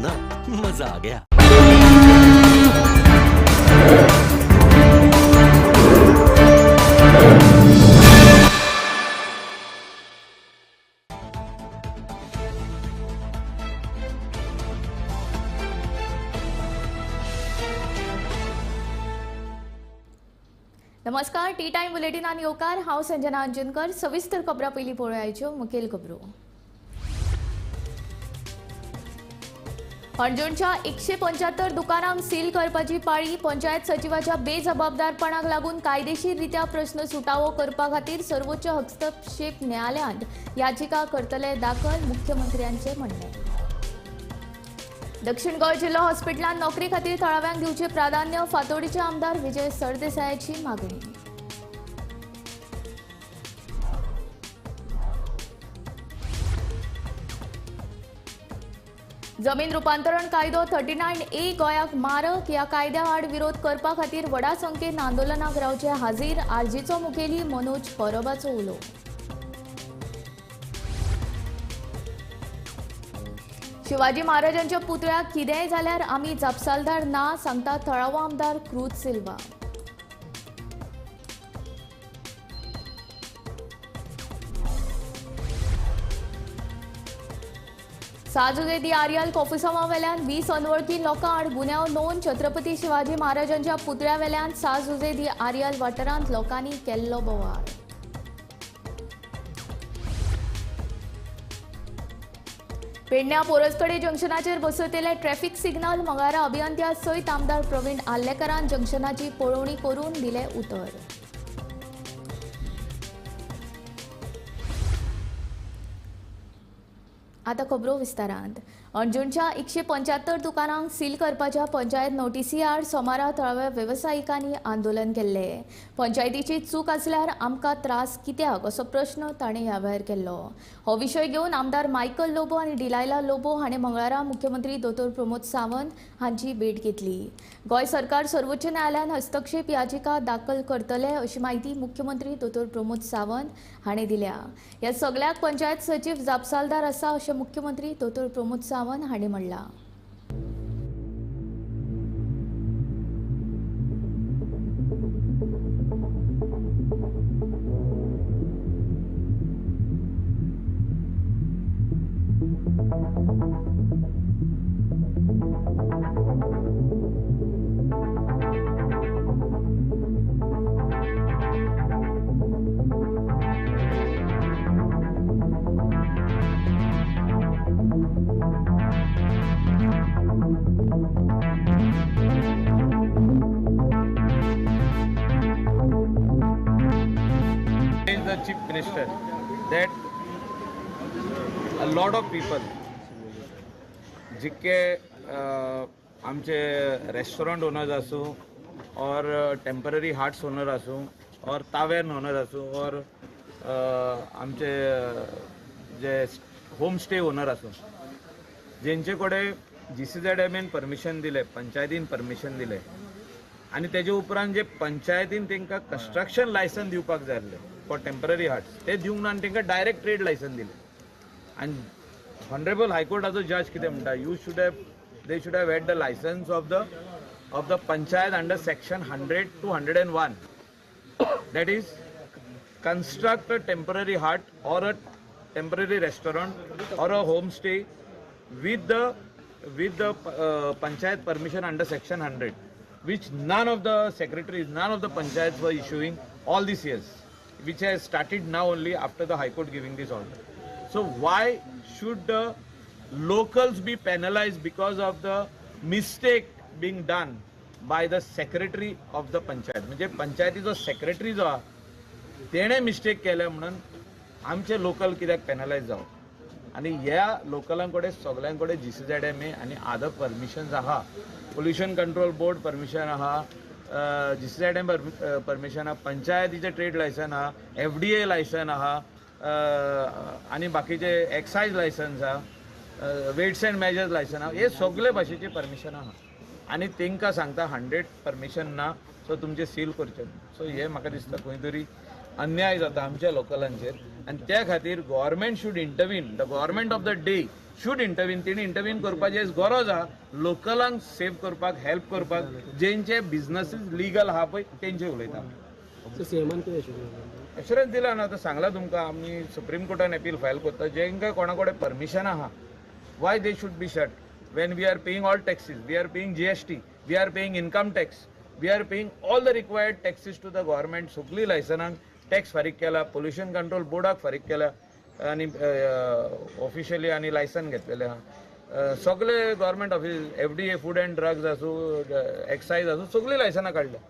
ना, मजा आ गया. नमस्कार. टी टाइम बुलेटिन आणि येवकार. हांव संजना अंजुनकर. सविस्तर खबरां पयलीं पळोवयाच्यो मुखेल खबरो. पणजेच्या 175 दुकानांक सील करपाची पाळी. पंचायत सचिवाच्या बेजबाबदारपणाक लागून कायदेशीररित्या प्रश्न सुटावो करपा खातीर सर्वोच्च हस्तक्षेप न्यायालयांत याचिका करतले दाखल. मुख्यमंत्र्यांचे म्हणणे. दक्षिण गोंय जिल्लो हॉस्पिटलांत नोकरी खातीर थळाव्यांक दिवचे प्राधान्य. फातोर्डेचे आमदार विजय सरदेसायाची मागणी. जमीन रुपांतरण कायदो 39A गोंयाक मारक. ह्या कायद्या आड विरोध करपा खातीर व्हडा संख्येन आंदोलनाक रावचे हाजीर. आरजीचो मुखेली मनोज परबाचो उलो. शिवाजी महाराजांच्या पुतळ्याक कितेंय जाल्यार आमी जापसालदार ना, सांगता थळावो आमदार क्रूज सिल्वा. साजुजे दी आर्यल कॉफिसांवा वेल्यान 20 अनवळखी लोकां आड गुन्यांव नोंद. छत्रपती शिवाजी महाराजांच्या पुतळ्या वेल्यान साजुजे दी आर्यल वाठारांत लोकांनी केल्लो बोवाळ. पेडण्यां पोरसकडे जंक्शनाचेर बसयतले ट्रॅफिक सिग्नल. मंगळारा अभियंत्या सयत आमदार प्रवीण आल्लेकरान जंक्शनाची पळोवणी करून दिले उतर. आता खबरो विस्तारांत. अंजुणच्या 175 दुकानांक सील करपाच्या पंचायत नोटीसी आड सोमारा थळाव्या वेवसायिकांनी आंदोलन केल्ले. पंचायतीची चूक आसल्यार आमकां त्रास कित्याक असो प्रश्न ताणें ह्या वेळार केल्लो. हो विशय घेवन आमदार मायकल लोबो आनी डिलायला लोबो हाणें मंगळारा मुख्यमंत्री दोतोर प्रमोद सावंत हांची भेट घेतली. गोंय सरकार सर्वोच्च न्यायालयात हस्तक्षेप याचिका दाखल करतले अशी माहिती मुख्यमंत्री दोतोर प्रमोद सावंत हाणें दिल्या. ह्या सगळ्याक पंचायत सचिव जापसालदार आसा अशें मुख्यमंत्री दोतोर प्रमोद सावंत हाणें म्हणलां. The Chief Minister that a lot of people जितके आमचे रेस्टोरेंट ओनर्स आसूं और टेम्पररी हार्ट्स ओनर आसूं और तावेर्न ओनर आसूं और आमचे जे होम स्टे ओनर आसूं जेंचे कडेन GCZMन परमिशन दिले, पंचायतीन परमिशन दिले आनी तेजे उपरांत जे पंचायतीन तांकां कंस्ट्रक्शन लायसन दिवपाक जाय आसलें फॉर टेम्पररी हार्ट्स ते दिवंक ना आनी तांकां डायरेक्ट ट्रेड लायसन दिले. आनी हॉनरेबल हायकोर्टाचो जज कितें म्हणटा, they should have had the licence of the panchayat under section 100 to 101. That is, construct a temporary hut or a temporary restaurant or a homestay with the panchayat permission under section 100, which none of the secretaries, none of the panchayats were issuing all these years, which has started now only after the High Court giving this order. So why should the locals be penalized because of the mistake being done by the secretary of the panchayat? म्हणजे पंचायतीचो secretary जो आहा तेणे mistake केले म्हणून आमचे local कित्याक पेनलायज जावं. आनी ह्या लोकलां कडेन सगळ्यां कडेन GCZMA आनी अदर परमिशन्स आहा. पोल्युशन कंट्रोल बोर्ड परमिशन आहा, GCZM परमिशन आहा, पंचायतीचे ट्रेड लायसन आहा, FDA लायसन आहा आनी बाकीचे एक्सायज लायसन्स आहा, वेट्स एंड मेजर्स लायसन आहा. हे सगळे भाशेचे परमिशन आहा आनी तांकां सांगता 100 परमिशन ना, सो तुमचे सील करचे. सो हे म्हाका दिसता खंय तरी अन्याय जाता आमच्या लोकलांचेर आनी त्या खातीर government should intervene. The government of the day should intervene. तेणी इंटरवीन करपाची गरज आहा लोकलांक सेव करपाक, हेल्प करपाक. जेंचे बिझनसीस लिगल आहा पळय तेंचे उलयता. सीएमान कितें एश्युरन्स एश्युरन्स दिला ना. आतां सांगला तुमकां आमी सुप्रीम कोर्टान अपील फायल करता. जेंकां कोणा कडेन परमिशन आहा why they should be shut when we are paying all taxes, we are paying GST, we are paying income tax, we are paying all the required taxes to the government. सगळी लायसनांक tax फारीक केला, pollution control बोर्डाक फारीक केला आनी officially आनी licence घेतलेले आहा. सगळे government office, FDA, food and drugs आसूं, एक्सायज आसूं, सगळी लायसनां काडल्या.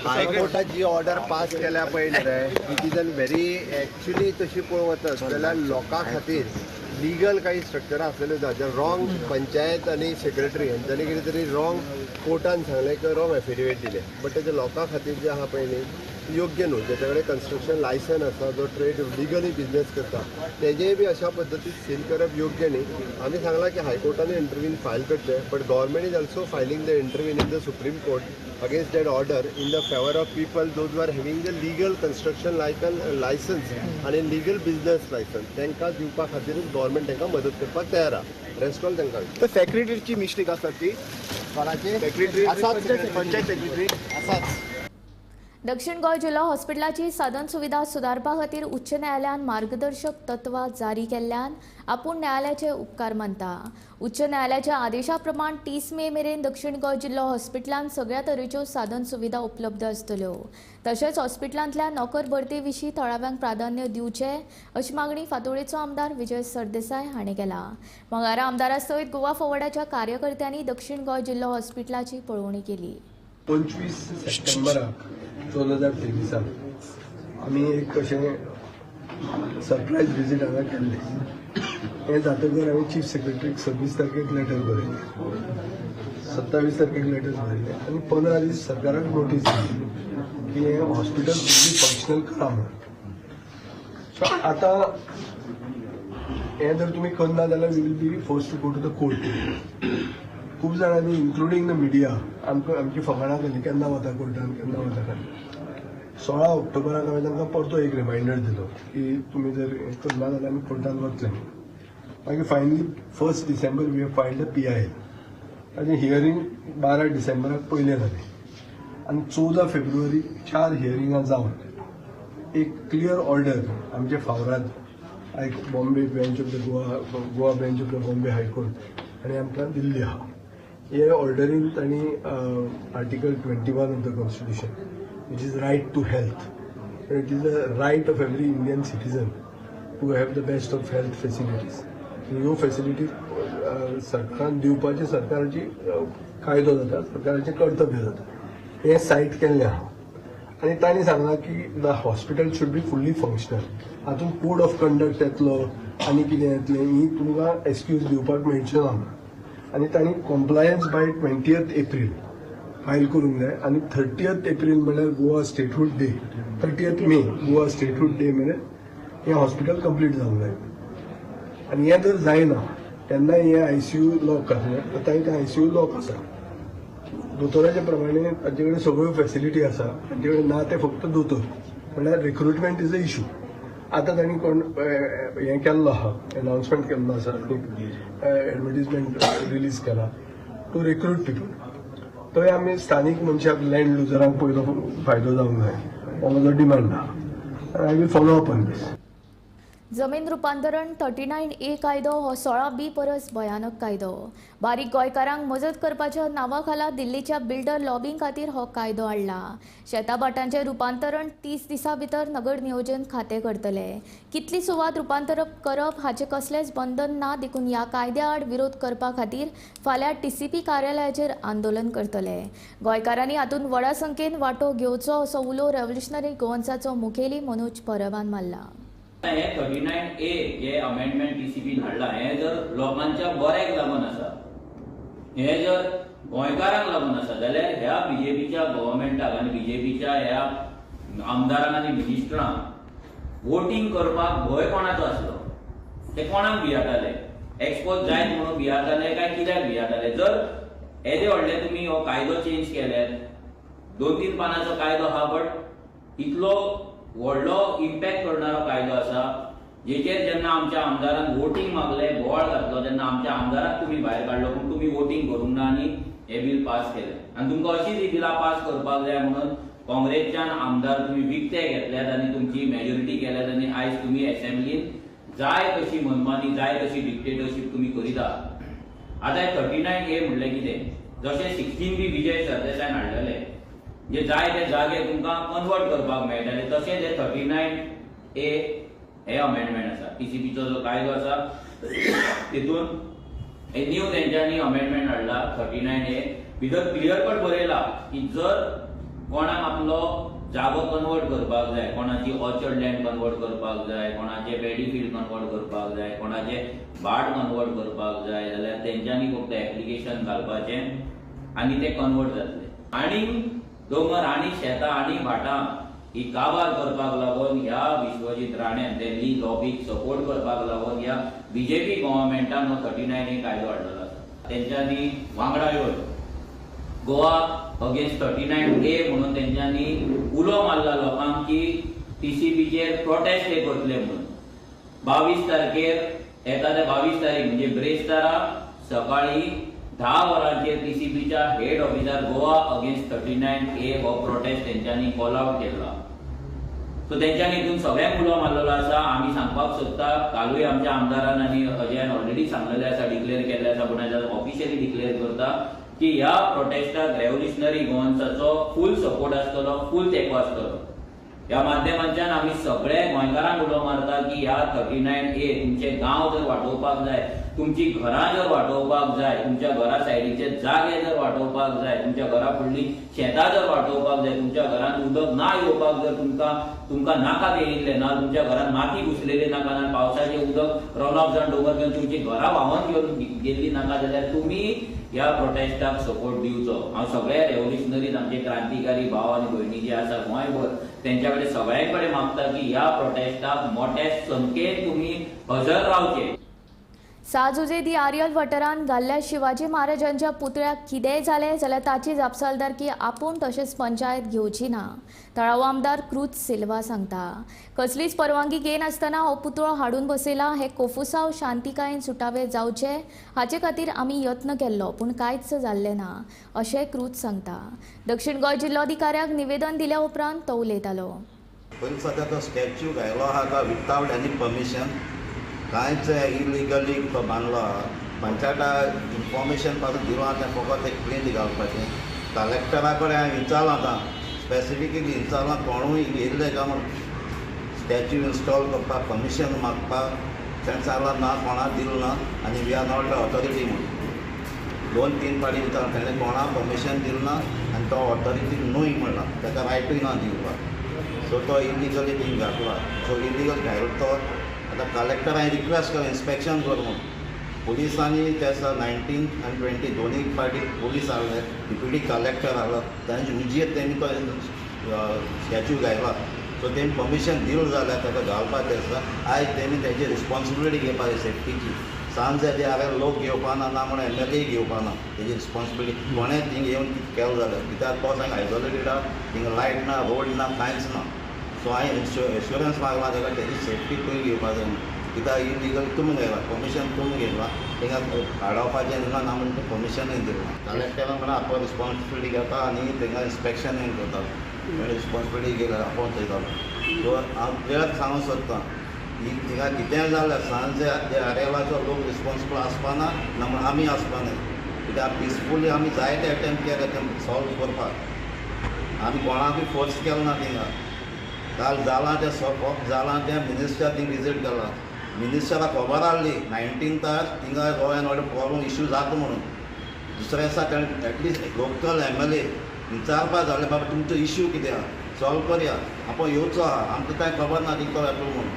हायकोर्टात जी ऑर्डर पास केल्या पळय रे, it is an very actually तशी पळोवंक वचत जाल्यार लोकां खातीर लिगल काही स्ट्रक्चर आसलेले जे रॉंग पंचायत आनी सेक्रेटरी हांच्यांनी कितें तरी रॉंग कोर्टान सांगलें की रॉंग एफिडेविट दिले. बट तेजे लोकां खातीर जे आहा पळय न्ही योग्य न्हू. जेच्या कडेन कन्स्ट्रक्शन लायसन आसा, जो ट्रेड लिगली बिझनेस करता, तेजेय बी अशा पद्दतीन सील करप योग्य न्ही. आमी सांगला की हायकोर्टान इंटरव्यून फायल करचें, but government is also filing the intervention in the supreme court against that order in the favour of people those are having the legal construction licence आनी लिगल बिझनेस लायसन्स तांकां दिवपा खातीरच गव्हर्मेंट तांकां मदत करपाक तयार आहा. रेस्ट ऑल तांकां तर सेक्रेटरीची मिस्टेक आसता ती कोणाचे सेक्रेटरी पंचायत सेक्रेटरी आसाच. दक्षिण गोंय जिल्लो हॉस्पिटलाची साधन सुविधा सुदारपा खातीर उच्च न्यायालयान मार्गदर्शक तत्वां जारी केल्ल्यान आपूण न्यायालयाचे उपकार मानता. उच्च न्यायालयाच्या आदेशा प्रमाण 30 मे मेरेन दक्षिण गोंय जिल्लो हॉस्पिटलांत सगळ्या तरेच्यो साधन सुविधा उपलब्ध आसतल्यो. तशेंच हॉस्पिटलांतल्या नोकर भरते विशीं थळाव्यांक प्राधान्य दिवचें अशी मागणी फांतोडेचो आमदार विजय सरदेसाय हाणें केला. मंगळारा आमदारा सयत गोवा फॉवर्डाच्या कार्यकर्त्यांनी दक्षिण गोंय जिल्लो हॉस्पिटलाची पळोवणी केली. 25 सप्टेंबराक 2023 आमी एक अशें सरप्रायज विजीट हांगा केल्लें. हें जातकर हांवें चीफ सेक्रेटरीक 26 तारखेक लेटर बरयलें, 27 तारखेक लेटर बरयलें आनी 15 दीस सरकाराक नोटीस दिली की हें हॉस्पिटल फुल्ली फंक्शनल करा म्हणून. सो आतां हें जर तुमी करना जाल्यार we will be forced to go to the court. खूब जाणांनी इन्क्लुडींग द मिडिया आमची फकाणां केली केन्ना वता कोर्टान केन्ना वता काय. 16 ऑक्टोबराक हांवें तांकां परतो एक रिमायंडर दिलो की तुमी जर हें करना जाल्यार आमी कोर्टान वतले. मागीर finally 1 December we have filed the PIL. ताजें हियरींग 12 डिसेंबराक पयलें जालें आनी 14 फेब्रुवारी 4 हियरिंगां जावन एक क्लियर ऑर्डर आमच्या फावरात Bombay bench of the Goa bench of the Bombay high court हांणी आमकां दिल्ली आहा. हे ऑर्डरीन तांणी article 21 of the constitution which is right to health. It is the right of every Indian citizen to have the best of health facilities. ह्यो facilities सरकारान दिवपाची सरकाराची कायदो जाता, सरकाराचें कर्तव्य जाता. हें सायट केल्लें आहा आनी तांणी सांगलां की the hospital should be fully functional. हातूंत कोड ऑफ कंडक्ट येतलो आनी कितें येतलें ही तुमकां एक्सक्यूज दिवपाक मेळचें ना. आनी तांणी compliance bye 20th April file करूंक जाय आनी 30th एप्रील म्हणल्यार गोवा स्टेटहूड डे, 30th मे गोवा स्टेटहूड डे मेरेन हें हॉस्पिटल कंप्लीट जावंक जाय. आनी हें जर जायना तेन्ना हें ICU लॉक आसलें. आतां तें ICU लॉक आसा. दोतोराचे प्रमाणे तांचे कडेन सगळ्यो फॅसिलिटी आसा, तांचे कडेन ना ते फक्त दोतोर. म्हणल्यार रिक्रुटमेंट इज अ इशू. आतां तांणी कोण हें केल्लो आहा, अनाउन्समेंट केल्लो आसा, एडवर्टिजमेंट रिलीज केला टू रिक्रूट पीपल. थंय आमी स्थानीक मनशाक लँड लुजरांक पयलो फायदो जावंक जाय हो म्हजो डिमांड आहा. I will follow up on this. जमीन रुपांतरण 39A कायदो हो 16B परस भयानक कायदो. बारीक गोंयकारांक मजत करपाच्या नांवा खाला दिल्लीच्या बिल्डर लॉबींग खातीर हो कायदो हाडला. शेताभाटांचें रुपांतरण 30 दिसां भितर नगर नियोजन खातें करतले. कितली सुवात रुपांतर करप हाचे कसलेंच बंधन ना देखून ह्या कायद्या आड विरोध करपा खातीर फाल्यां TCP कार्यालयाचेर आंदोलन करतले. गोंयकारांनी हातूंत व्हडा संख्येन वांटो घेवचो असो उलो रेव्होल्युशनरी गोवन्साचो मुखेली मनोज परबान मारला. हे 39A जे अमेंडमेंट TCP हाडला हे जर लोकांच्या बऱ्याक लागून आसा, हे जर गोंयकारांक लागून आसा जाल्यार ह्या BJPच्या गव्हर्मेंटाक आनी BJPच्या ह्या आमदारांक आनी मिनिस्टरांक वोटिंग करपाक भंय कोणाचो आसलो? ते कोणाक भियाताले? एक्सपोज जायत म्हणून भियाताले काय कित्याक भियाताले? जर येदे व्हडले तुमी हो कायदो चेंज केल्यात, 2-3 पानांचो कायदो आहा, बट इतलो व्हडलो इम्पॅक्ट करणारो कायदो आसा जेचेर जेन्ना आमच्या आमदारान वोटींग मागले, बोवाळ घातलो, जेन्ना आमच्या आमदाराक तुम्ही भायर काडलो पूण तुम्ही वोटींग करूंक ना आनी हे बील पास केलें. आनी तुमकां अशीच ही बिलां पास करपाक जाय म्हणून काँग्रेसच्यान आमदार तुम्ही विकते घेतल्यात आनी तुमची मेजॉरिटी केल्यात आनी आयज तुम्ही असेंब्लीन जाय तशी मनमानी, जाय तशी डिक्टेटरशीप तुम्ही करीता. आतां 39A म्हणलें कितें? जशें 16B विजय सरदेसायन हाडलेले, जे जाय ते जागे तुमकां कन्वर्ट करपाक मेळटाले, तशेंच हे 39A हे अमेंडमेंट आसा. TCPचो जो कायदो आसा तितून हे न्यू तेंच्यांनी अमेंडमेंट हाडला 39A. भितर क्लियर कट बरयला की जर कोणाक आपलो जागो कन्वर्ट करपाक जाय, कोणाची ऑर्चर्ड लँड कन्वर्ट करपाक जाय, कोणाचे पॅडी फील्ड कन्वर्ट करपाक जाय, कोणाचे भाट कन्वर्ट करपाक जाय जाल्यार तेंच्यांनी फक्त एप्लिकेशन घालपाचें आनी ते कन्वर्ट जातले. आनी दोंगर आनी शेतां आनी भाटां ही काबार करपाक लागून ह्या विश्वजीत राणेन दिल्ली लॉबीक सपोर्ट करपाक लागून ह्या BJP गव्हर्नमेंटान 39A कायदो हाडलेलो आसा. तेंच्यांनी वांगडा येवन गोवा अगेन्स्ट 39A म्हणून तेंच्यांनी उलो मारला लोकांक की TCPचेर प्रोटेस्ट हे करतले म्हणून. 22 तारखेर येता ते 22 तारीख म्हणजे ब्रेस्तारा सकाळी 10 वरांचेर TCPच्या हेड ऑफिसार गोवा अगेन्स्ट 39A हो प्रोटेस्ट तेंच्यांनी कॉल आउट केला. सो तेंच्यांनी हितून सगळ्यांक उलो मारलेलो आसा. आमी सांगपाक सोदता, कालूय आमच्या आमदारान आनी अजयान ऑलरेडी सांगलेले आसा, डिक्लेअर केल्ले आसा, पूण आतां ऑफिशियली डिक्लेअर करता की ह्या प्रोटेस्टाक रेव्होल्युशनरी गोवन्साचो फूल सपोर्ट आसतलो, फूल तेंको आसतलो. ह्या माध्यमांच्यान आमी सगळे गोंयकारांक उलो मारता की ह्या 39A तुमचे गांव जर वाटोवपाक जाय, तुमची घरां जर वाटोवपाक जाय, तुमच्या घरा सायडीचे जागे जर वाटोवपाक जाय, तुमच्या घरा फुडली शेतां जर वाटोवपाक जाय, तुमच्या घरांत उदक ना येवपाक जर तुमकां नाका येयिल्ले ना, तुमच्या घरांत माती घुसलेली नाका ना, पावसाचें उदक रन ऑफ जावन डोंगर घेवन तुमची घरां व्हांवोन घेवन गेल्ली नाका जाल्यार तुमी ह्या प्रोटेस्टाक सपोर्ट दिवचो. हांव सगळ्या रेव्होल्युशनरीज आमचे क्रांतिकारी भाव आनी भयणी जे आसा गोंयभर तेंच्या कडेन सगळ्यां कडेन मागता की ह्या प्रोटेस्टाक मोठ्या संख्येन तुमी हजर रावचे. साजुजे दी आर्यल वाठारांत घाल्ल्या शिवाजी महाराजांच्या पुतळ्याक कितेंय जालें जाल्यार ताची जापसालदारकी आपूण तशेंच पंचायत घेवची ना, तळावो आमदार क्रूज सिल्वा सांगता. कसलीच परवानगी घेनासतना हो पुतळो हाडून बसयला. हे कोफुसांव शांतिकायेन सुटावे जावचे हाचे खातीर आमी यत्न केल्लो पूण कांयच जाल्लें ना अशें क्रूज सांगता. दक्षिण गोंय जिल्लोधिकाऱ्याक निवेदन दिल्या उपरांत तो उलयतालो. पण सध्या तो स्टॅच्यू घायलो आहा तो विथआउट एनी परमिशन, कांयच इलिगली तो बांदलो आहा. पंचायताक इन्फॉर्मेशन पासून दिलो आहा तें फकत एक प्लेन घालपाचें. कलेक्टरा कडेन हांवें विचारलां आतां, स्पेसिफिकली विचारलां कोणूय येयल्ले काय म्हूण स्टॅच्यू इन्स्टॉल करपाक परमिशन मागपाक. तेणें सांगलां ना, कोणाक दिलो ना आनी we are not the authority म्हणून. 2-3 फावटी विचारलां, तेणें कोणाक परमिशन दिलो ना आनी तो ऑथॉरिटी न्हूय म्हणला, ताका रायटूय ना दिवपाक. सो तो इलिगली थिंग घातला. सो इलिगल घायलो तो. आतां कलेक्टर हांवें रिक्वेस्ट केलें इन्स्पेक्शन कर म्हणून. पुलिसांनी त्या 19 आनी 20 दोनूय फावटी पुलीस हाडले, डिप्युटी कलेक्टर हाडलो, तांचे उजेर तेमी तो स्टॅच्यू घायला. सो तेमी परमिशन दिलें जाल्यार ताका घालपाक आसा. आयज तेमी तेजी रिस्पॉन्सिबिलिटी घेवपाक जाय सेफ्टीची. सांजे ते हांवें लोक घेवपा ना म्हण MLA घेवपा ना तेजी रिस्पॉन्सिबिलिटी. कोणें थिंग येवन केलें जाल्यार कित्याक तो सांग आयसोलेटेड आहा, थिंगा लायट ना, रोड ना, कांयच ना. सो हांवें एश्युरन्स मागला ताका तेजी सेफ्टी पयलीं घेवपाक जाय. कित्याक इलिगल तुमी घेतला, परमिशन तुमी घेतला, थिंगा हाडोवपाचें ना ना म्हणून परमिशनूय दिलें. कलेक्टरान म्हणून आपूण रिस्पॉन्सिबिलिटी घेता आनी थिंगा इन्स्पेक्शनूय करता. रिस्पॉन्सिबिलिटी घेतला आपूण चयतालो. सो हांव क्लियर सांगूंक सोदतां की थिंगा कितेंय जाल्यार सांजे ते आरेलाचो लोक रिस्पॉन्सिबल आसपाना ना म्हण आमी आसपाना. कित्याक पिसफुली आमी जायते अटेम्प्ट केले तें सॉल्व करपाक. आमी कोणाकूय फोर्स केलो ना थिंगा. काल जालां तें सॉल्व जालां तें मिनिस्टर थिंग विजीट केला. मिनिस्टराक खबर आहली 19th थिंगा law end order problem issue जाता म्हणून. दुसऱ्या दिसा तेणें एटलिस्ट लोकल MLA विचारपा जालें बाबा तुमचो इश्यू कितें आहा, सॉल्व करया, आपूण येवचो आहा, आमकां कांय खबर ना थिंग तो येतलो म्हणून.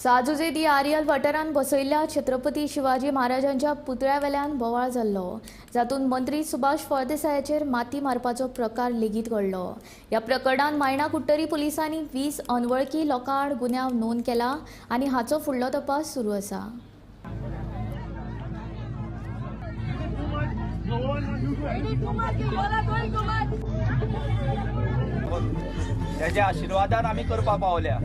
साजुजे दी आर्यल वाठारांत बसयल्ल्या छत्रपती शिवाजी महाराजांच्या पुतळ्या वेल्यान बोवाळ जाल्लो, जातूंत मंत्री सुभाष फळदेसायाचेर माती मारपाचो प्रकार लेगीत घडलो. ह्या प्रकरणांत मायणा कुट्टरी पुलिसांनी 20 अनवळखी लोकां आड गुन्यांव नोंद केला आनी हाचो फुडलो तपास सुरू आसा. त्याच्या आशिर्वादान आमी करपा पावल्या.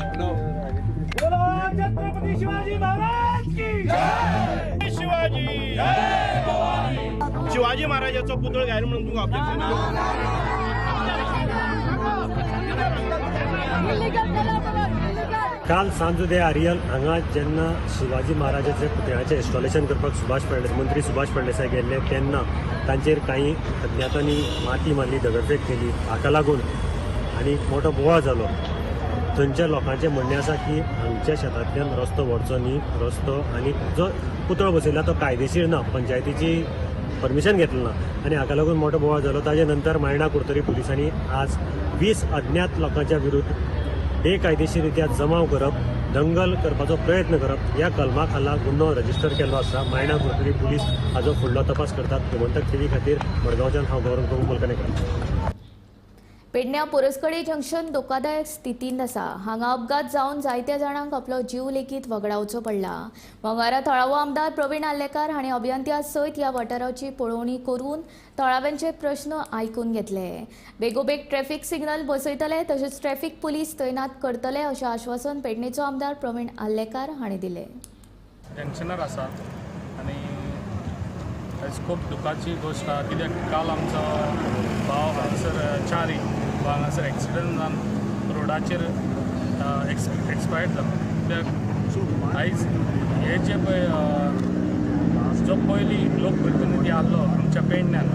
शिवाजी महाराजाचो पुतळो घाल म्हणून तुमकां ऑब्जेक्शन काल सांजुदे आरियल हांगा जेन्ना शिवाजी महाराजाचे पुतळ्याचें इन्स्टॉलेशन करपाक मंत्री सुभाष फळदेसाय गेल्ले तेन्ना तांचेर काही अज्ञातांनी माती मारली, दगडफेक केली. हाका लागून आनी मोठो बोवाळ जालो. थंयच्या लोकांचें म्हणणें आसा की हांगच्या शेतांतल्यान रस्तो व्हरचो न्ही, रस्तो आनी जो पुतळो बसयला तो कायदेशीर ना, पंचायतीची परमिशन घेतलें ना आनी हाका लागून मोठो बोवाळ जालो. ताजे नंतर मायणा कुडतरी पुलिसांनी आज 20 अज्ञात लोकांच्या विरुद्ध बेकायदेशीररित्या जमाव करप, दंगल करपाचो प्रयत्न करप ह्या कलमा खाला गुन्हो रजिस्टर केल्लो आसा. मायणा कुडतरी पुलीस हाजो फुडलो तपास करतात. गोमंतक टीव्ही खातीर मडगांवच्यान हांव गौरव कुलकर्णी. पेडण्यां पोरसकडी जंक्शन धोकादायक स्थितींत आसा. हांगा अपघात जावन जायत्या जाणांक आपलो जीव लेगीत वगडावचो पडला. मंगळारा थळावो आमदार प्रवीण आल्लेकार हांणी अभियंत्या सयत ह्या वाठाराची पळोवणी करून थळाव्यांचे प्रश्न आयकून घेतले. बेगोबेग ट्रॅफिक सिग्नल बसयतले तशेंच ट्रॅफिक पुलीस तैनात करतले अशें आश्वासन पेडणेचो आमदार प्रवीण आल्लेकार हांणी दिलें. जंक्शनार आसा आनी आयज खूब दुखाची गोश्ट आसा, कित्याक काल आमचो भाव हांगासर च्यारी हांगासर एक्सिडंट जावन रोडाचेर एक्सपायर्ड जालो. कित्याक आयज हे जे पळय जो पयलीं लोकप्रतिनिधी आसलो आमच्या पेडण्यान,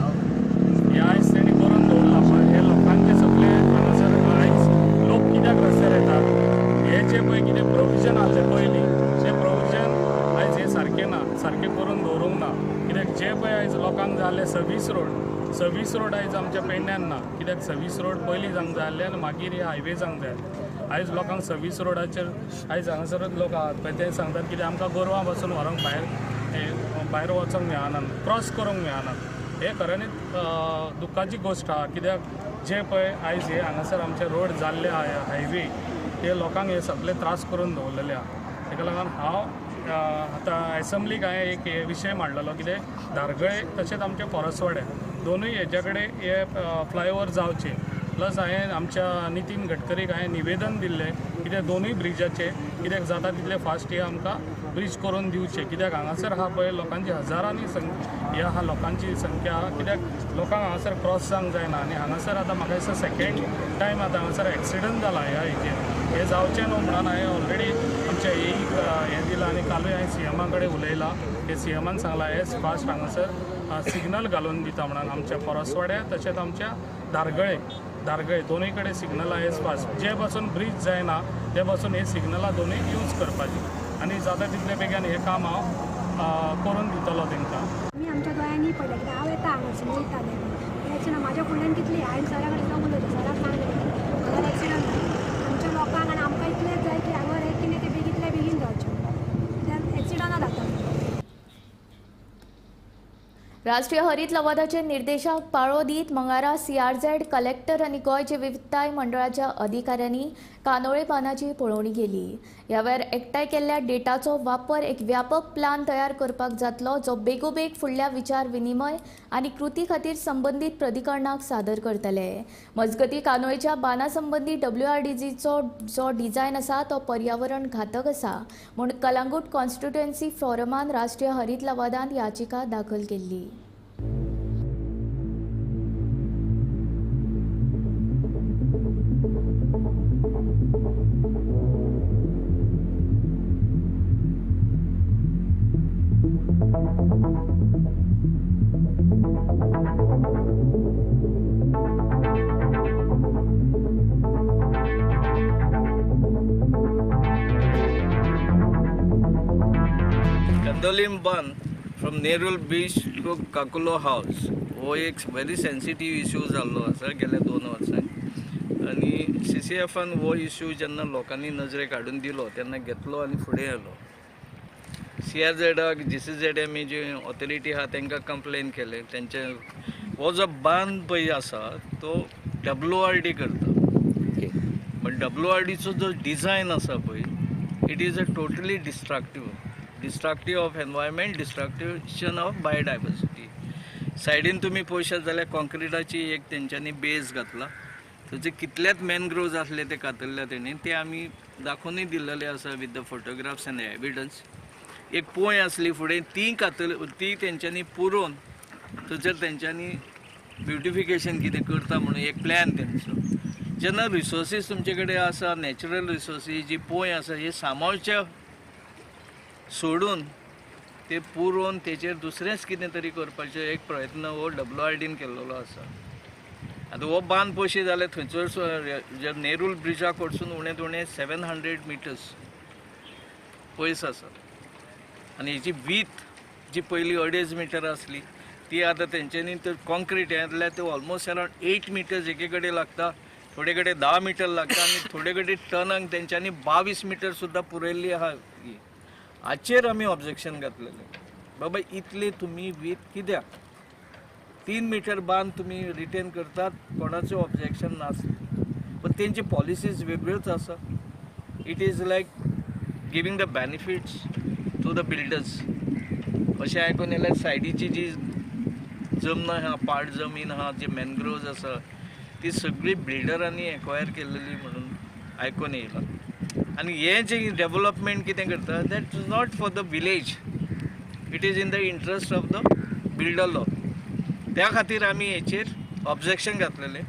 हे आयज तेणी करून दवरला. हे लोकांचे सगळे हांगासर आयज लोक कित्याक रस्त्यार येतात, हे जे पळय कितें प्रोविजन आसलें पयलीं तें प्रोविजन आयज हे सारकें ना, सारकें करून दवरूंक ना. कित्याक जे पळय आयज लोकांक जाय आसलें सर्वीस रोड आयज आमच्या पेडण्यान ना. कित्याक सर्वीस रोड पयलीं जावंक जाय आसलें आनी मागीर हे हायवे जावंक जाय. आयज लोकांक सर्वीस रोडाचेर आयज हांगासरूच लोक आहात पळय ते सांगतात कितें आमकां गोरवां पासून व्हरोंक भायर वचोंक मेळना, क्रॉस करूंक मेळना. हे खऱ्यांनीच दुखाची गोश्ट आहा. कित्याक जे पळय आयज हे हांगासर आमचे रोड जाल्ले हायवे हे लोकांक हे सगळे त्रास करून दवरलेले आहा. ताका लागून हांव आतां एसेंब्लीक हांवें एक विशय मांडलेलो, कितें धारगळे तशेंच आमचे परसवाड्या दोनूय हेच्या कडेन हे फ्लायओवर जावचे. प्लस हांवें आमच्या नितीन गडकरीक हांवें निवेदन दिल्लें कित्याक दोनूय ब्रिजाचे कित्याक जाता तितले फास्ट हे आमकां ब्रिज करून दिवचे. कित्याक हांगासर आहा पळय लोकांची हजारांनी हे आहा लोकांची संख्या आहा. कित्याक लोकांक हांगासर क्रॉस जावंक जायना आनी हांगासर आतां म्हाका दिसता सेकेंड टायम आतां हांगासर एक्सिडंट जाला ह्या हेचेर. हे जावचें न्हू म्हणून हांवें ऑलरेडी आमच्या हें दिलां आनी कालूय हांवें सीएमा कडेन उलयलां. हे सीएमान सांगलां एज फास्ट हांगासर सिग्नल घालून दिता म्हणून आमच्या परसवाड्या तशेंच आमच्या धारगळे दोनूय कडेन सिग्नलां एज फास्ट. जे पासून ब्रिज जायना ते पासून हे सिग्नलां दोनूय यूज करपाची आनी जाता तितले बेगीन हे काम हांव करून दितलो तांकां. मी आमच्या गोंयांनी पडले कित्याक हांव येता हांगासून वयतालें एक्सिडंट म्हाज्या फुडल्यान कितली हांवें सरा कडेन जावन उलयलें, सराक सांगलें हांगा एक्सिडंट जालो. आमच्या लोकांक आनी आमकां इतलेंच जाय की हांगा हें कितें तें बेगीतले बेगीन जावचें, कित्याक एक्सिडंटां जाता. राष्ट्रीय हरीत लवादाचे निर्देशाक पाळो दीत मंगळारा CRZ कलेक्टर आनी गोंयचे विविधताय मंडळाच्या अधिकाऱ्यांनी कानोळे पानाची पळोवणी केली. ह्या वेळार एकठांय केल्ल्या डेटाचो वापर एक व्यापक प्लान तयार करपाक जातलो जो बेगोबेग फुडल्या विचार विनिमय आनी कृती खातीर संबंदीत प्राधिकरणाक सादर करतले. मजगती कानोळेच्या बाना संबंदी WRDGचो जो डिझायन आसा तो पर्यावरण घातक आसा म्हूण कलांगूट कॉन्स्टिट्युएन्सी फोरमान राष्ट्रीय हरीत लवादांत याचिका दाखल केल्ली. कंदोलीम बंद from Nerul beach to Caculo house हो एक व्हेरी सेन्सिटीव इश्यू जाल्लो आसा गेल्या 2 वर्सांनी आनी CCFन हो इश्यू जेन्ना लोकांनी नजरेक हाडून दिलो तेन्ना घेतलो आनी फुडें येयलो. CRZक GCZM जी ऑथॉरिटी आहा तांकां कंप्लेन केले. तेंचे हो जो बांद पळय आसा तो WRD करता, बट WRDचो जो डिझायन आसा पळय it is a totally destructive of environment, destruction of biodiversity. सायडीन तुमी पळयशात जाल्यार कॉन्क्रिटाची एक तेंच्यांनी बेज घातला. ताचे कितलेच मॅनग्रोव्ज आसले ते कातरल्या तेणी ते आमी दाखोवनूय दिल्लेले आसा with the photographs end evidence. एक पोंय आसली फुडें ती तेंच्यांनी पुरोवन थंयसर तेंच्यांनी ब्युटिफिकेशन कितें करता म्हणून एक प्लॅन तेंचो. जेन्ना रिसोर्सीस तुमचे कडेन आसा, नॅचरल रिसोर्सीस जी पोंय आसा हे सांबाळचे सोडून ते पुरोवन तेचेर दुसरेंच कितें तरी करपाचें एक प्रयत्न हो WRDन केल्लो आसा. आतां हो बांद पळशी जाल्यार थंयसर नेरूल ब्रिजा कडसून उणेंत उणें 700 मिटर्स पयस आसा. आनी हेची वीथ जी पयलीं 2.5 मिटर आसली ती आतां तेंच्यांनी तर कॉन्क्रीट येतल्या ते ऑलमोस्ट अरावंड 8 मिटर्स एके कडेन लागता, थोडे कडेन 10 मिटर लागता आनी थोडे कडेन टनाक तेंच्यांनी 22 मिटर सुद्दां पुरयल्ली आहा. हाचेर आमी ऑब्जेक्शन घातलेलें. बाबा इतले तुमी वीथ कित्याक 3 मिटर बांद तुमी रिटेन करतात, कोणाचें ऑब्जेक्शन नासलें. पण तेंची पॉलिसीज वेगळ्योच आसा. It is like giving the benefits to the builders. अशें आयकून येयल्यार सायडीची जी जमनां आहा, पाड जमीन आहा, जी मॅनग्रोव्ज आसा ती सगळी बिल्डरांनी एक्वायर केल्लेली म्हणून आयकून येयलां. आनी हें जें डेवलपमेंट कितें करता that is not for the village, it is in the interest of the builder law. त्या खातीर आमी हेचेर ऑब्जेक्शन घातलेलें.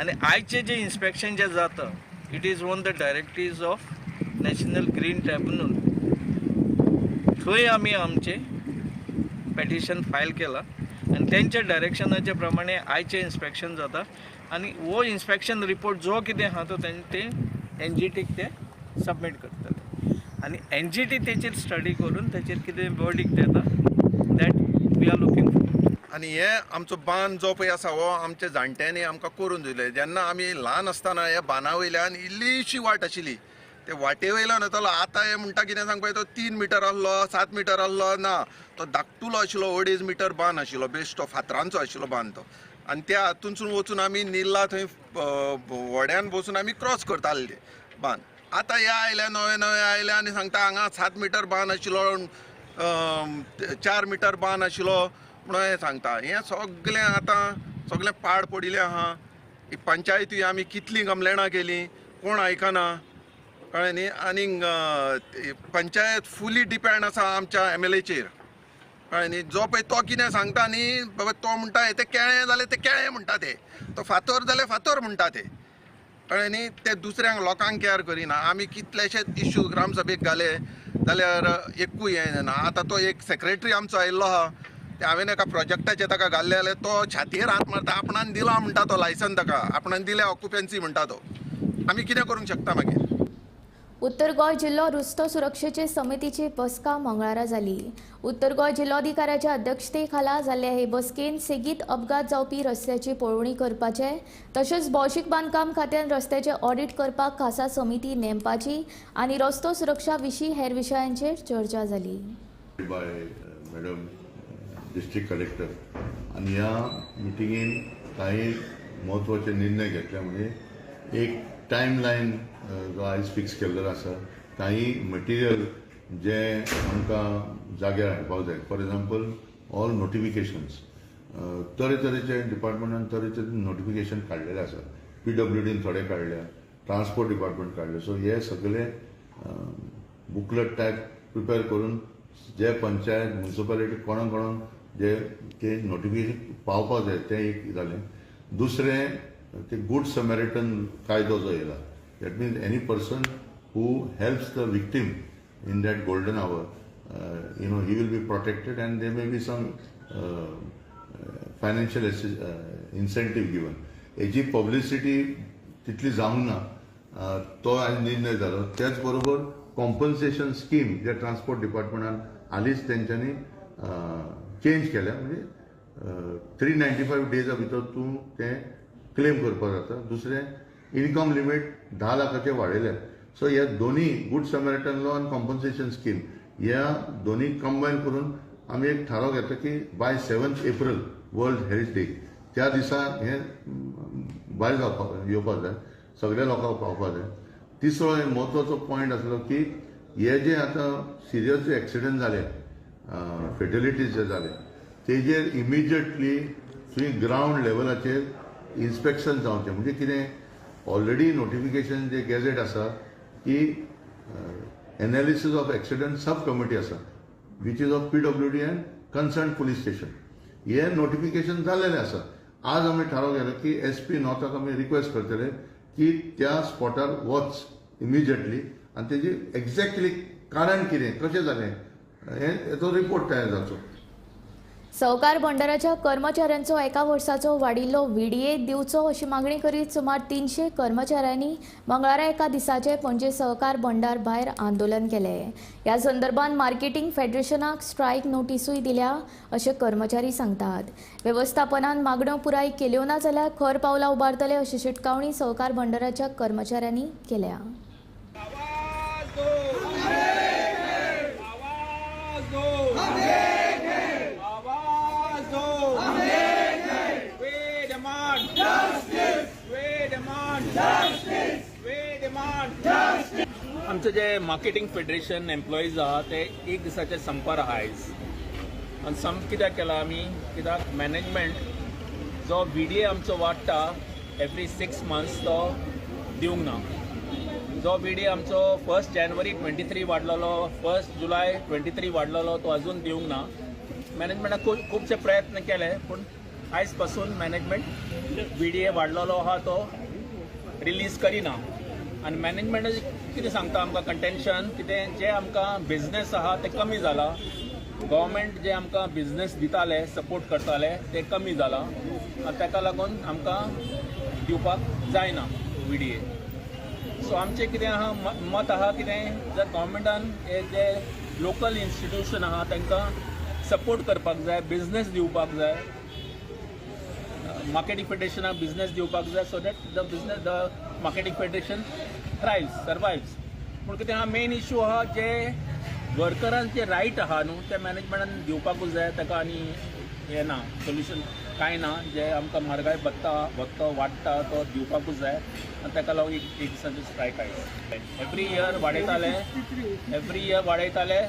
आनी आयचें जें इन्स्पेक्शन जें जाता it is on the directives of national green tribunal. थंय आमी आमचें पेटिशन फायल केलां आनी तेंच्या डायरेक्शनाच्या प्रमाणे आयचें इन्स्पेक्शन जाता. आनी हो इन्स्पेक्शन रिपोर्ट जो कितें आहा तो ते NGTक ते सबमीट करतले. आनी NGT तेचेर स्टडी करून तेचेर कितें वर्डिक्ट येता that we are looking for. आनी हे आमचो बांद जो पळय आसा हो आमच्या जाणट्यांनी आमकां करून दिले. जेन्ना आमी ल्हान आसतना ह्या बांदा वयल्यान इल्लीशी वाट आशिल्ली, ते वाटे वयल्यान येतालो. आतां हे म्हणटा कितें सांग पळय तो 3 मिटर आसलो, 7 मिटर आसलो, ना तो धाकटुलो आशिल्लो. 2.5 मिटर बांद आशिल्लो, बेश्टो फातरांचो आशिल्लो बांद तो. आनी त्या हातूंतसून वचून आमी निल्ला थंय व्हड्यान बसून आमी क्रॉस करताले बांद. आतां हे आयल्या नवे आयल्या आनी सांगता हांगा 7 मिटर बांद आशिल्लो, 4 मिटर बांद आशिल्लो म्हणून हें सांगता. हें सगळें आतां सगळें पाड पडिल्लें आहा. ही पंचायती आमी कितलीं कंप्लेनां केलीं, कोण आयकना, कळ्ळें न्ही. आनीक पंचायत फुली डिपेंड आसा आमच्या MLAचेर, कळ्ळें न्ही. जो पळय तो कितें सांगता न्ही बाबा तो म्हणटा हे तें केळें जालें तें केळें म्हणटा ते, तो फातर जाल्यार फातर म्हणटा ते, कळ्ळें न्ही. ते दुसऱ्यांक लोकांक केअर करिना. आमी कितलेशेच इश्यू ग्रामसभेक घाले जाल्यार एकूय हें जायना. आतां तो एक सेक्रेटरी आमचो आयिल्लो आहा, ते हांवें एका प्रोजेक्टाचेर ताका घाल्ले जाल्यार तो छातयेर हात मारता. आपणान दिला म्हणटा तो लायसन ताका, आपणान दिलें ऑक्युपन्सी म्हणटा तो. आमी कितें करूंक शकता मागीर. उत्तर गोंय जिल्लो रस्तो सुरक्षेचे समितीची बसका मंगळारा जाली. उत्तर गोंय जिल्लोधिकाऱ्याच्या अध्यक्षते खाला जाल्ले हे बसकेन सेगीत अपघात जावपी रस्त्याची पळोवणी करपाचे तशेंच भौशीक बांदकाम खात्यान रस्त्याचे ऑडिट करपाक खासा समिती नेमपाची आनी रस्तो सुरक्षा विशीं हेर विशयांचेर चर्चा जाली. मॅडम डिस्ट्रिक्ट कलेक्टर आणि ह्या मिटिंगेन काही महत्वाचे निर्णय घेतले. म्हणजे एक टायमलायन जो आयज फिक्स केल्लो आसा, काही मटेरियल जे आमकां जाग्यार हाडपाक जाय. फॉर एग्जाम्पल ऑल नोटिफिकेशन्स, तरेतरेचे डिपार्टमेंटान तरेतरेचे नोटिफिकेशन काडलेले आसा. PWDन थोडे काडल्या, ट्रान्सपोर्ट डिपार्टमेंट काडले. सो हे सगळे बुकलेट टायप प्रिपेअर करून जे पंचायत म्युनिसिपालिटी कोणाक जे ते नोटिफिकेशन पावपाक जाय तें एक जालें. दुसरें ते गुड समॅरिटन कायदो जो येयला, that means any person who helps the victim in that golden hour, he will be protected and there may be some financial incentive given. हेची पब्लिसिटी तितली जावंक ना, तो आज निर्णय जालो. त्याच बरोबर कॉम्पन्सेशन स्कीम जे ट्रान्सपोर्ट डिपार्टमेंटान हालींच तेंच्यांनी चेंज केल्या. म्हणजे 395 डेजा भितर तूं तें क्लेम करपाक जाता. दुसरें इन्कम लिमीट 10 लाखाचें वाडयलें. सो ह्या दोन्ही गुड समॅरिटन लॉ आनी कॉम्पन्सेशन स्कीम ह्या दोन्ही कंबायन करून आमी एक थाराव घेता की by 7 April world health day त्या दिसा हें भायर येवपाक जाय, सगळ्या लोकांक पावपाक जाय. तिसरो एक म्हत्वाचो पॉयंट आसलो की हे जे आतां सिरियस जे एक्सिडंट जाले, फेटलिटीज जे जाले, तेजेर इमिजिएटली थंय ग्रावंड लेवलाचेर इन्स्पेक्शन जावचें. म्हणजे कितें ऑलरेडी नोटिफिकेशन जे गॅझेट आसा की analysis of accident sub committee आसा which is of PWD and concern police station. हे नोटिफिकेशन जाल्लेलें आसा. आज आमी थाराव केलो की SP नॉर्थाक आमी रिक्वेस्ट करतले की त्या स्पॉटार वच इमिजिएटली आनी तेजी एक्झॅक्टली कारण कितें कशें जालें हेचो रिपोर्ट तयार जावचो. सहकार भंडाराच्या कर्मचाऱ्यांचो एका वर्साचो वाडिल्लो VDA दिवचो अशी मागणी करीत सुमार 300 कर्मचाऱ्यांनी मंगळारा एका दिसाचे पणजे सहकार भंडार भायर आंदोलन केले. ह्या संदर्भात मार्केटिंग फेडरेशनाक स्ट्रायक नोटीसूय दिल्या असे कर्मचारी सांगतात. व्यवस्थापनान मागण्यो पुराय केल्यो ना जाल्यार खर पावलां उबारतले अशी शिटकावणी सहकार भंडाराच्या कर्मचाऱ्यांनी केल्या. आमचे जे मार्केटिंग फेडरेशन एम्प्लॉईज आहा ते एक दिसाचे संपार आहा आयज. आनी संप कित्याक केला आमी कित्याक मॅनेजमेंट जो VDA आमचो वाडटा एवरी 6 months तो दिवंक ना. जो VDA आमचो 1 January 23 वाडलेलो 1 July 23 वाडलेलो तो अजून दिवंक ना. मॅनेजमेंटान खुबशे प्रयत्न केले पूण आयज पासून मॅनेजमेंट VDA वाडलेलो आहा तो रिलीज करिना. आनी मॅनेजमेंट कितें सांगता आमकां कंटेन्शन कितें जे आमकां बिझनेस आहा ते कमी जाला. गव्हर्मेंट जे आमकां बिझनेस दिताले सपोर्ट करताले ते कमी जाला आनी ताका लागून आमकां दिवपाक जायना VDA. सो आमचें कितें आहा मत आहा कितें जर गव्हर्मेंटान हे जे लोकल इन्स्टिट्यूशन आहा तांकां सपोर्ट करपाक जाय, बिझनेस दिवपाक जाय, मार्केटिंग फेडरेशनाक बिझनेस दिवपाक जाय so that the marketing federation survives. पूण कितें आहा मेन इश्यू आहा जे वर्करांचे रायट आहा न्हू ते मॅनेजमेंटान दिवपाकूच जाय. ताका आनी हें ना सोल्युशन कांय ना. जे आमकां म्हारगाय वाडटा तो दिवपाकूच जाय आनी ताका लागून एक दिसाचो स्ट्रायक आयज. एवरी इयर वाडयताले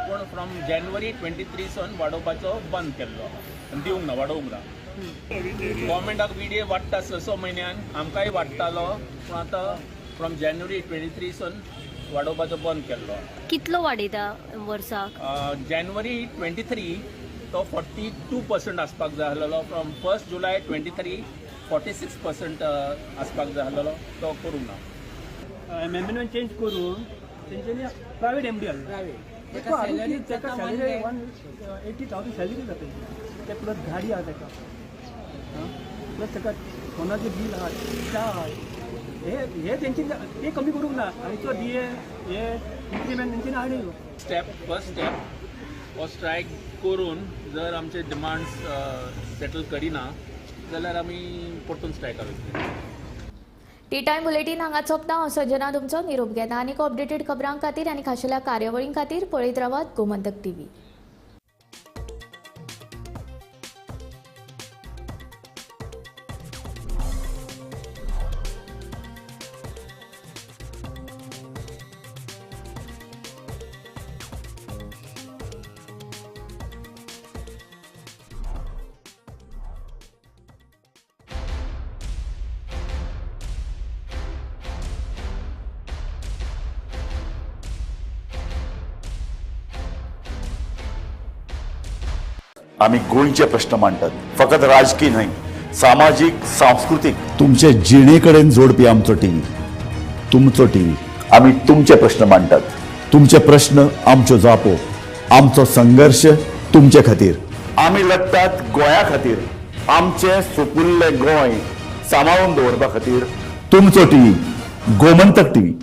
पूण फ्रॉम January 23 सावन वाडोवपाचो बंद केल्लो आनी दिवंक ना वाडोवंक ना. गव्हर्मेंटाक VDA वाडटा 6 म्हयन्यान आमकांय वाडटालो पूण आतां फ्रॉम January 23 सावन वाडोवपाचो बंद केल्लो. कितलो वाडयता वर्साक? January 23 तो 42% आसपाक जाय आसलेलो. फ्रॉम 1 July 23 46% आसपाक जाय आसलेलो तो करूंक ना. अमेंडमेंट चेंज करून तेंच्यांनी प्रायवेट MD घालता. सॅलरी 180,000 सॅलरी जाता ते प्लस गाडी आहा ताका प्लस ताका फोनाचें बील आहा च्या आहा हे तेंची ते कमी करूंक ना. आनी तो DA हे इन्क्रिमेंट तेंच्यांनी हाडिल्लो. फर्स्ट स्टेप हो स्ट्रायक करून जर आमचे डिमांड्स सेटल करिना जाल्यार आमी परतून स्ट्रायकार वयतले. टी टायम बुलेटीन हांगा सोंपता. हांव सजना तुमचो निरोप घेता. आनीक अपडेटेड खबरां खातीर आनी खाशेल्या कार्यावळीं खातीर पळयत रावात गोमंतक TV. आम्ही गोंयचे प्रश्न मांडटात. फकत राजकीय न्हय, सामाजीक सांस्कृतिक तुमचे जिणेकडेन जोडपी आमचो टीव्ही, तुमचो टीव्ही. आम्ही तुमचे प्रश्न मांडटात. तुमचे प्रश्न आमच्यो जापो, आमचो संघर्ष तुमचे खातीर. आम्ही लढतात गोंया खातीर. आमचे सोपुल्ले गोंय सांबाळून दवरपा खातीर. तुमचो टीव्ही, गोमंतक टीव्ही.